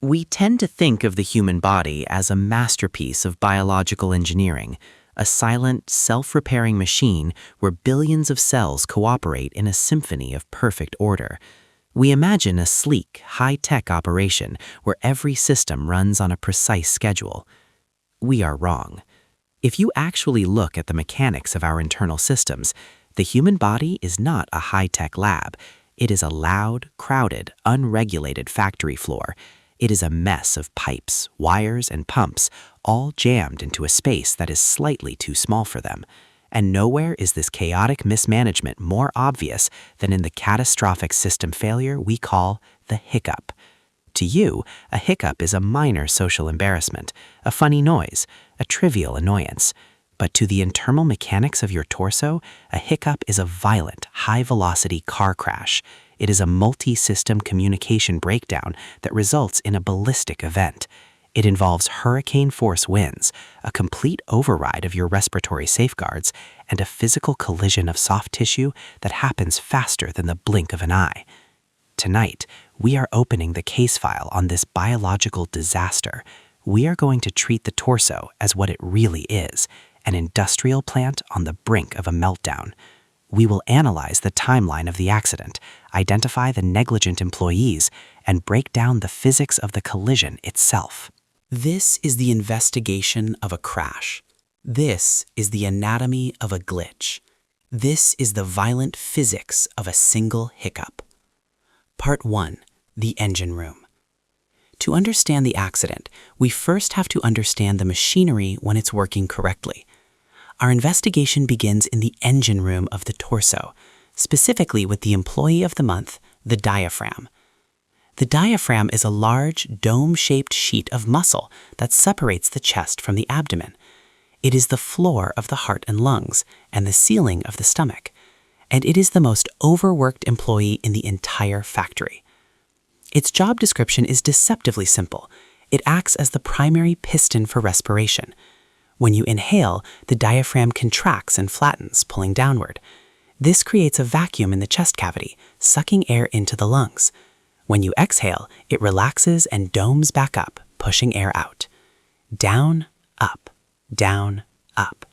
We tend to think of the human body as a masterpiece of biological engineering, a silent, self-repairing machine where billions of cells cooperate in a symphony of perfect order. We imagine a sleek, high-tech operation where every system runs on a precise schedule. We are wrong. If you actually look at the mechanics of our internal systems, the human body is not a high-tech lab. It is a loud, crowded, unregulated factory floor. It is a mess of pipes, wires, and pumps, all jammed into a space that is slightly too small for them. And nowhere is this chaotic mismanagement more obvious than in the catastrophic system failure we call the hiccup. To you, a hiccup is a minor social embarrassment, a funny noise, a trivial annoyance. But to the internal mechanics of your torso, a hiccup is a violent, high-velocity car crash. It is a multi-system communication breakdown that results in a ballistic event. It involves hurricane-force winds, a complete override of your respiratory safeguards, and a physical collision of soft tissue that happens faster than the blink of an eye. Tonight, we are opening the case file on this biological disaster. We are going to treat the torso as what it really is, an industrial plant on the brink of a meltdown. We will analyze the timeline of the accident, identify the negligent employees, and break down the physics of the collision itself. This is the investigation of a crash. This is the anatomy of a glitch. This is the violent physics of a single hiccup. Part 1. The engine room. To understand the accident, we first have to understand the machinery when it's working correctly. Our investigation begins in the engine room of the torso, specifically with the employee of the month, the diaphragm. The diaphragm is a large, dome-shaped sheet of muscle that separates the chest from the abdomen. It is the floor of the heart and lungs, and the ceiling of the stomach. And it is the most overworked employee in the entire factory. Its job description is deceptively simple. It acts as the primary piston for respiration. When you inhale, the diaphragm contracts and flattens, pulling downward. This creates a vacuum in the chest cavity, sucking air into the lungs. When you exhale, it relaxes and domes back up, pushing air out. Down, up, down, up.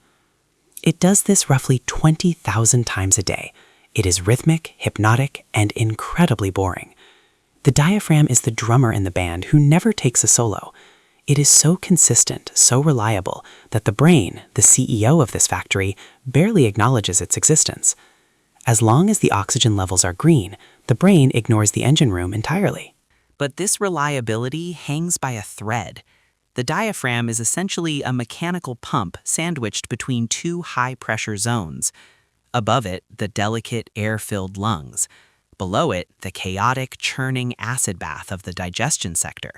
It does this roughly 20,000 times a day. It is rhythmic, hypnotic, and incredibly boring. The diaphragm is the drummer in the band who never takes a solo. It is so consistent, so reliable, that the brain, the CEO of this factory, barely acknowledges its existence. As long as the oxygen levels are green, the brain ignores the engine room entirely. But this reliability hangs by a thread. The diaphragm is essentially a mechanical pump sandwiched between two high-pressure zones. Above it, the delicate, air-filled lungs. Below it, the chaotic, churning acid bath of the digestion sector.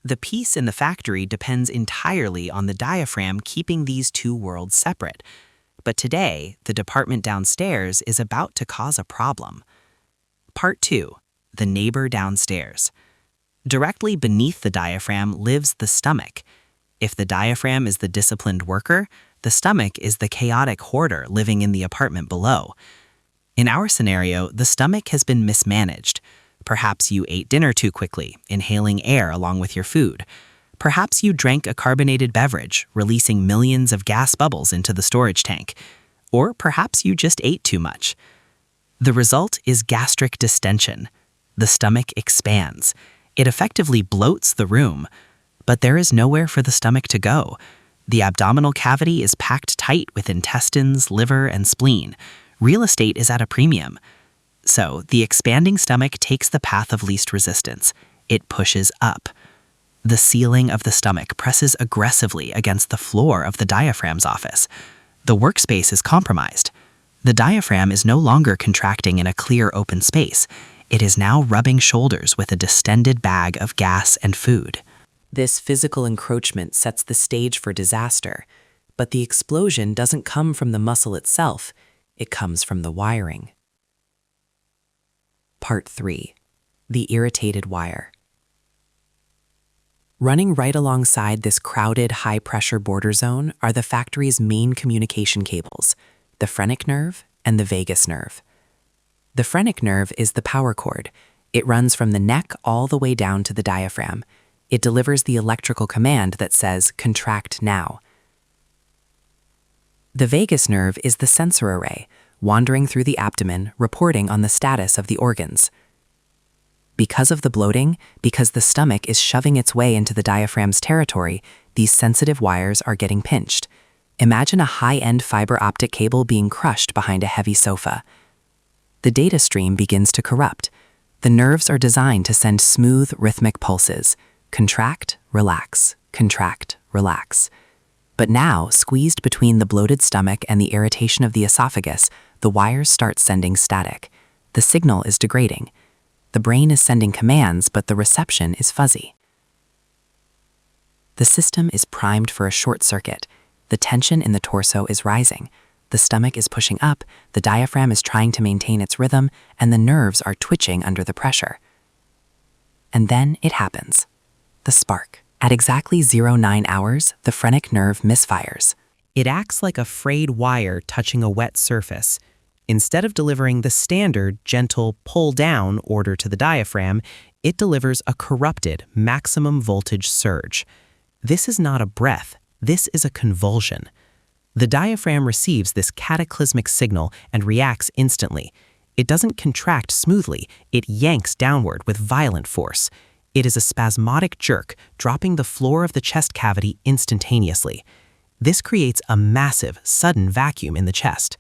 The peace in the factory depends entirely on the diaphragm keeping these two worlds separate. But today, the department downstairs is about to cause a problem. Part 2. The neighbor downstairs. Directly beneath the diaphragm lives the stomach. If the diaphragm is the disciplined worker, the stomach is the chaotic hoarder living in the apartment below. In our scenario, the stomach has been mismanaged. Perhaps you ate dinner too quickly, inhaling air along with your food. Perhaps you drank a carbonated beverage, releasing millions of gas bubbles into the storage tank. Or perhaps you just ate too much. The result is gastric distension. The stomach expands. It effectively bloats the room. But there is nowhere for the stomach to go. The abdominal cavity is packed tight with intestines, liver, and spleen. Real estate is at a premium. So, the expanding stomach takes the path of least resistance. It pushes up. The ceiling of the stomach presses aggressively against the floor of the diaphragm's office. The workspace is compromised. The diaphragm is no longer contracting in a clear open space. It is now rubbing shoulders with a distended bag of gas and food. This physical encroachment sets the stage for disaster, but the explosion doesn't come from the muscle itself. It comes from the wiring. Part 3. The irritated wire. Running right alongside this crowded, high-pressure border zone are the factory's main communication cables, the phrenic nerve and the vagus nerve. The phrenic nerve is the power cord. It runs from the neck all the way down to the diaphragm. It delivers the electrical command that says, contract now. The vagus nerve is the sensor array, wandering through the abdomen, reporting on the status of the organs. Because of the bloating, because the stomach is shoving its way into the diaphragm's territory, these sensitive wires are getting pinched. Imagine a high-end fiber optic cable being crushed behind a heavy sofa. The data stream begins to corrupt. The nerves are designed to send smooth, rhythmic pulses. Contract, relax, contract, relax. But now, squeezed between the bloated stomach and the irritation of the esophagus, the wires start sending static. The signal is degrading. The brain is sending commands, but the reception is fuzzy. The system is primed for a short circuit. The tension in the torso is rising. The stomach is pushing up, the diaphragm is trying to maintain its rhythm, and the nerves are twitching under the pressure. And then it happens. The spark. At exactly 09 hours, the phrenic nerve misfires. It acts like a frayed wire touching a wet surface. Instead of delivering the standard, gentle, pull-down order to the diaphragm, it delivers a corrupted, maximum voltage surge. This is not a breath, this is a convulsion. The diaphragm receives this cataclysmic signal and reacts instantly. It doesn't contract smoothly, it yanks downward with violent force. It is a spasmodic jerk, dropping the floor of the chest cavity instantaneously. This creates a massive, sudden vacuum in the chest.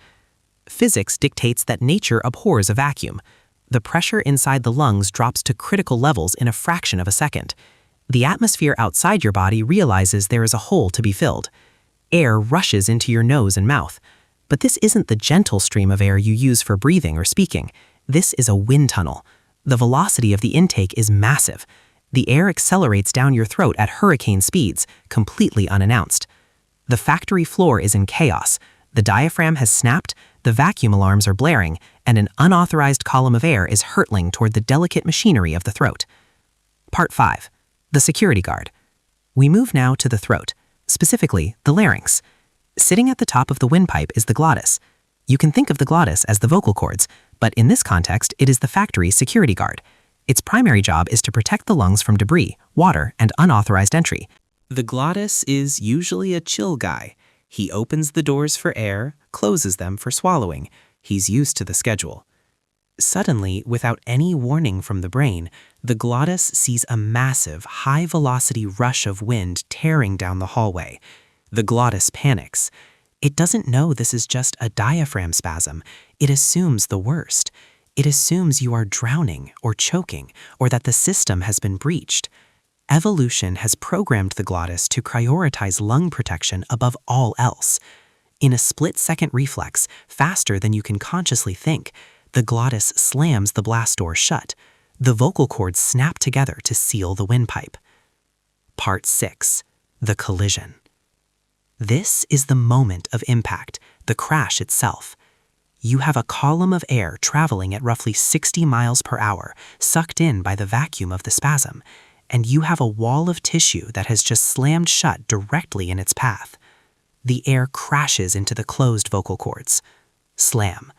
Physics dictates that nature abhors a vacuum. The pressure inside the lungs drops to critical levels in a fraction of a second. The atmosphere outside your body realizes there is a hole to be filled. Air rushes into your nose and mouth. But this isn't the gentle stream of air you use for breathing or speaking. This is a wind tunnel. The velocity of the intake is massive. The air accelerates down your throat at hurricane speeds, completely unannounced. The factory floor is in chaos. The diaphragm has snapped, the vacuum alarms are blaring, and an unauthorized column of air is hurtling toward the delicate machinery of the throat. Part 5. The security guard. We move now to the throat, specifically the larynx. Sitting at the top of the windpipe is the glottis. You can think of the glottis as the vocal cords, but in this context, it is the factory security guard. Its primary job is to protect the lungs from debris, water, and unauthorized entry. The glottis is usually a chill guy. He opens the doors for air, closes them for swallowing. He's used to the schedule. Suddenly, without any warning from the brain, the glottis sees a massive, high-velocity rush of wind tearing down the hallway. The glottis panics. It doesn't know this is just a diaphragm spasm. It assumes the worst. It assumes you are drowning or choking, or that the system has been breached. Evolution has programmed the glottis to prioritize lung protection above all else. In a split-second reflex, faster than you can consciously think, the glottis slams the blast door shut. The vocal cords snap together to seal the windpipe. Part 6. The collision. This is the moment of impact, the crash itself. You have a column of air traveling at roughly 60 miles per hour, sucked in by the vacuum of the spasm, and you have a wall of tissue that has just slammed shut directly in its path. The air crashes into the closed vocal cords. Slam.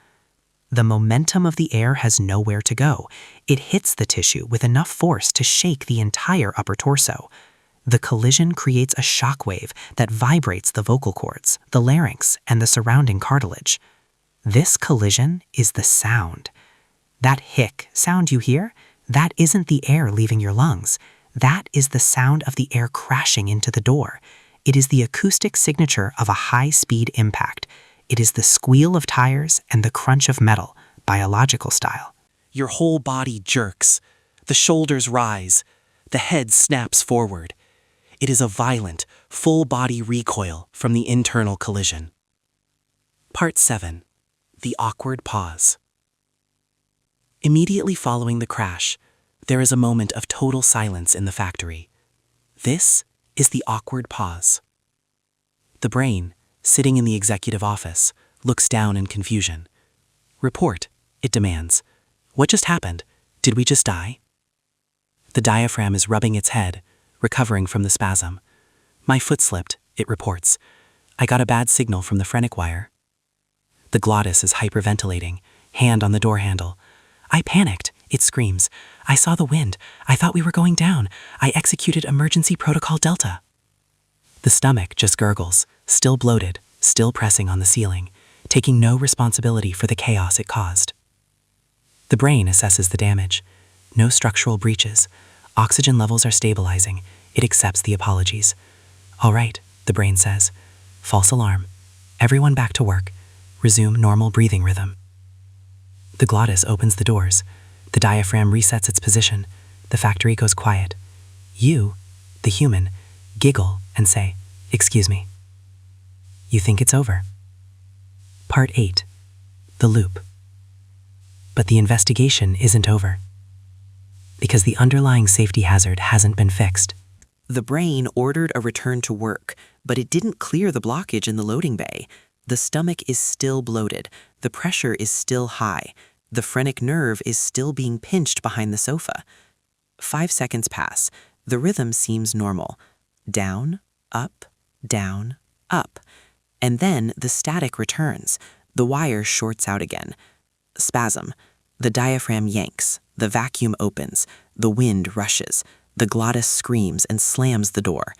The momentum of the air has nowhere to go. It hits the tissue with enough force to shake the entire upper torso. The collision creates a shockwave that vibrates the vocal cords, the larynx, and the surrounding cartilage. This collision is the sound. That hic sound you hear, that isn't the air leaving your lungs. That is the sound of the air crashing into the door. It is the acoustic signature of a high-speed impact. It is the squeal of tires and the crunch of metal, biological style. Your whole body jerks. The shoulders rise. The head snaps forward. It is a violent, full-body recoil from the internal collision. Part 7. The awkward pause. Immediately following the crash, there is a moment of total silence in the factory. This is the awkward pause. The brain, sitting in the executive office, looks down in confusion. Report, it demands. What just happened? Did we just die? The diaphragm is rubbing its head, recovering from the spasm. My foot slipped, it reports. I got a bad signal from the phrenic wire. The glottis is hyperventilating, hand on the door handle. I panicked. It screams, "I saw the wind. I thought we were going down. I executed emergency protocol Delta." The stomach just gurgles, still bloated, still pressing on the ceiling, taking no responsibility for the chaos it caused. The brain assesses the damage. No structural breaches. Oxygen levels are stabilizing. It accepts the apologies. "All right," the brain says. "False alarm. Everyone back to work. Resume normal breathing rhythm." The glottis opens the doors. The diaphragm resets its position. The factory goes quiet. You, the human, giggle and say, "Excuse me." You think it's over. Part 8. The loop. But the investigation isn't over. Because the underlying safety hazard hasn't been fixed. The brain ordered a return to work, but it didn't clear the blockage in the loading bay. The stomach is still bloated. The pressure is still high. The phrenic nerve is still being pinched behind the sofa. 5 seconds pass. The rhythm seems normal. Down, up, down, up. And then the static returns. The wire shorts out again. Spasm. The diaphragm yanks. The vacuum opens. The wind rushes. The glottis screams and slams the door.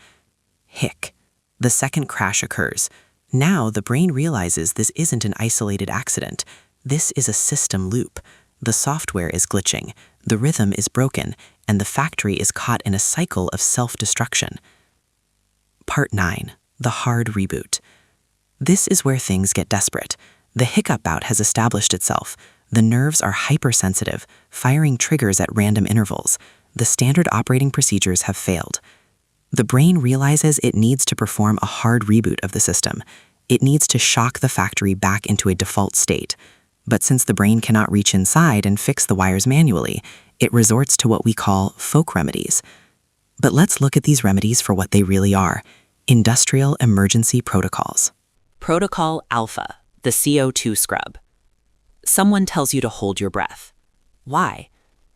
Hic. The second crash occurs. Now the brain realizes this isn't an isolated accident. This is a system loop. The software is glitching. The rhythm is broken. And the factory is caught in a cycle of self-destruction. Part 9. The hard reboot. This is where things get desperate. The hiccup bout has established itself. The nerves are hypersensitive, firing triggers at random intervals. The standard operating procedures have failed. The brain realizes it needs to perform a hard reboot of the system. It needs to shock the factory back into a default state. But since the brain cannot reach inside and fix the wires manually, it resorts to what we call folk remedies. But let's look at these remedies for what they really are: industrial emergency protocols. Protocol Alpha, the CO2 scrub. Someone tells you to hold your breath. Why?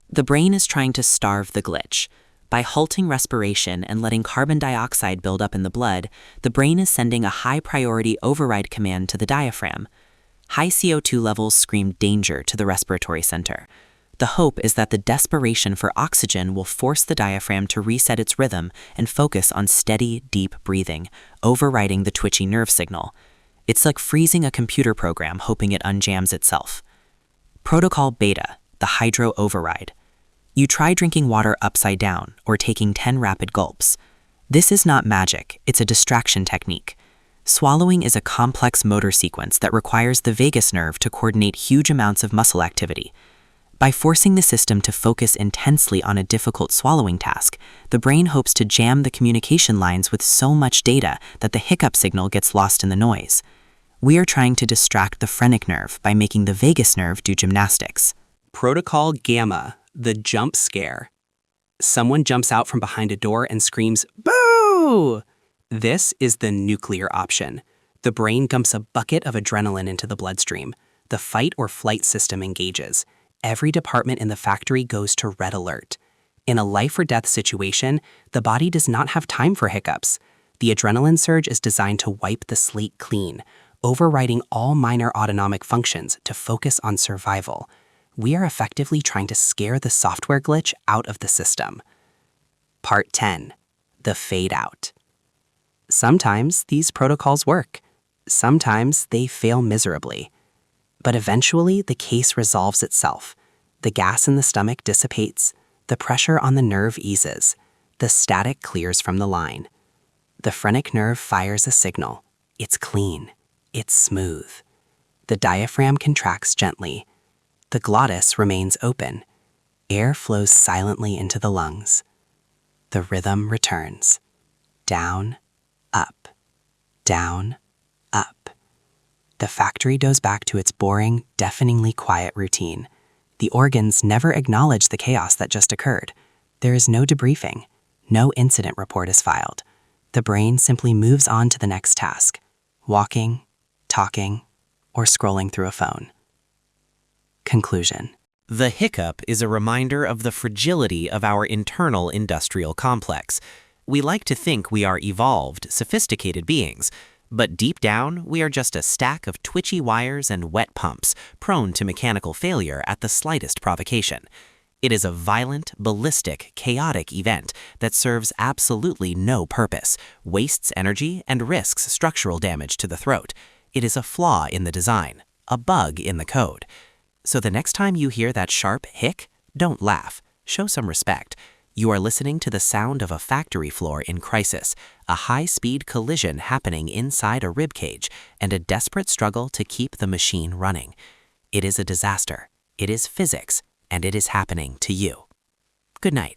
The brain is trying to starve the glitch. By halting respiration and letting carbon dioxide build up in the blood, the brain is sending a high-priority override command to the diaphragm. High CO2 levels scream danger to the respiratory center. The hope is that the desperation for oxygen will force the diaphragm to reset its rhythm and focus on steady, deep breathing, overriding the twitchy nerve signal. It's like freezing a computer program hoping it unjams itself. Protocol Beta, the hydro override. You try drinking water upside down or taking 10 rapid gulps. This is not magic, it's a distraction technique. Swallowing is a complex motor sequence that requires the vagus nerve to coordinate huge amounts of muscle activity. By forcing the system to focus intensely on a difficult swallowing task, the brain hopes to jam the communication lines with so much data that the hiccup signal gets lost in the noise. We are trying to distract the phrenic nerve by making the vagus nerve do gymnastics. Protocol Gamma, the jump scare. Someone jumps out from behind a door and screams, "Boo!" This is the nuclear option. The brain dumps a bucket of adrenaline into the bloodstream. The fight or flight system engages. Every department in the factory goes to red alert. In a life or death situation, the body does not have time for hiccups. The adrenaline surge is designed to wipe the slate clean, overriding all minor autonomic functions to focus on survival. We are effectively trying to scare the software glitch out of the system. Part 10. The fade out. Sometimes these protocols work. Sometimes they fail miserably. But eventually the case resolves itself. The gas in the stomach dissipates. The pressure on the nerve eases. The static clears from the line. The phrenic nerve fires a signal. It's clean. It's smooth. The diaphragm contracts gently. The glottis remains open. Air flows silently into the lungs. The rhythm returns. Down, up, down, up. The factory goes back to its boring, deafeningly quiet routine. The organs never acknowledge the chaos that just occurred. There is no debriefing. No incident report is filed. The brain simply moves on to the next task: walking, talking, or scrolling through a phone. Conclusion. The hiccup is a reminder of the fragility of our internal industrial complex. We like to think we are evolved, sophisticated beings, but deep down, we are just a stack of twitchy wires and wet pumps, prone to mechanical failure at the slightest provocation. It is a violent, ballistic, chaotic event that serves absolutely no purpose, wastes energy, and risks structural damage to the throat. It is a flaw in the design, a bug in the code. So the next time you hear that sharp hic, don't laugh. Show some respect. You are listening to the sound of a factory floor in crisis, a high-speed collision happening inside a ribcage, and a desperate struggle to keep the machine running. It is a disaster. It is physics, and it is happening to you. Good night.